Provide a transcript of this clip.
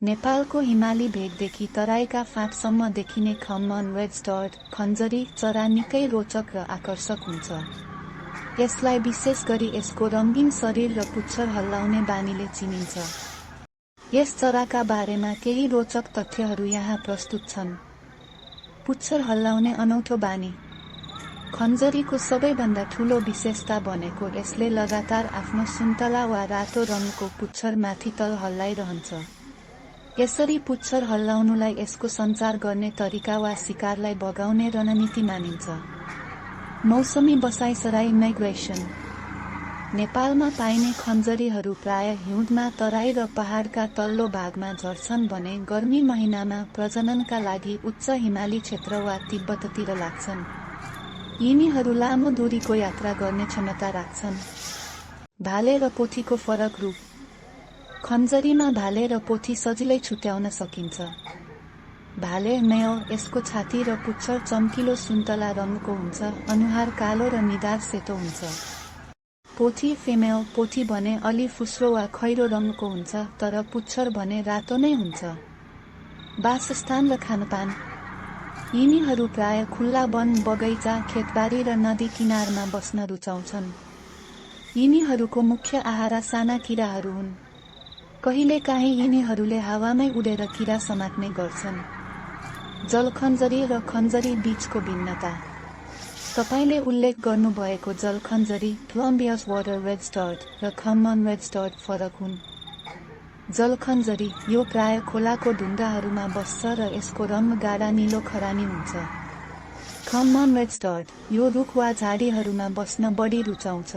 नेपालको हिमाली भेगदेखि तराईका फाँटसम्म देखिने कमन रेड स्टर्ड खञ्जरी चरा निकै रोचक र आकर्षक हुन्छ। यसलाई विशेष गरी यसको रङ्गीन शरीर र पुच्छर हल्लाउने बानीले चिनिन्छ। यस चराका बारेमा केही रोचक तथ्यहरू यहाँ प्रस्तुत छन्। पुच्छर हल्लाउने अनौठो बानी। खञ्जरीको सबैभन्दा ठूलो विशेषता भनेको यसले लगातार आफ्नो सुन्तला वा रातो रङको पुच्छर माथितल हल्लाइरहन्छ। यसरी पुच्छर हल्लाउनुलाई यसको सञ्चार गर्ने तरिका वा शिकारलाई बगाउने रणनीति मानिन्छ। मौसमी बसाइसराई माइग्रेसन। नेपालमा पाइने खञ्जरीहरू प्राय हिउँदमा तराई र पहाडका तल्लो भागमा झर्छन् भने गर्मी महिनामा प्रजननका लागि उच्च हिमाली क्षेत्र वा तिब्बततिर लाग्छन्। यिनीहरू लामो दूरीको यात्रा गर्ने क्षमता राख्छन्। भाले र पोथीको फरक रूप। खञ्जरीमा भाले र पोथी सजिलै छुट्याउन सकिन्छ। भाले मेल यसको छाती र पुच्छर चम्किलो सुन्तला रङको हुन्छ, अनुहार कालो र निधार सेतो हुन्छ। पोथी फिमेल पोथी भने अलि फुस्रो वा खैरो रङको हुन्छ, तर पुच्छर भने रातो नै हुन्छ। वासस्थान र खानपान। यिनीहरू प्राय खुल्ला वन, बगैँचा, खेतबारी र नदी किनारमा बस्न रुचाउँछन्। यिनीहरूको मुख्य आहारा साना किराहरू हुन्। कहिलेकाहीँ यिनीहरूले हावामै उडेर किरा समात्ने गर्छन्। जलखञ्जरी र खञ्जरी बीचको भिन्नता। तपाईले उल्लेख गर्नुभएको जलखञ्जरी कोलम्बियस वाटर रेड स्टर्ड र कमन रेड स्टर्ड फरक हुन्। जलखञ्जरी यो प्राय खोलाको ढुङ्गाहरूमा बस्छ र यसको रङ गाढा नीलो खरानी हुन्छ। कमन रेड स्टर्ड यो रुख वा झाडीहरूमा बस्न बढी रुचाउँछ।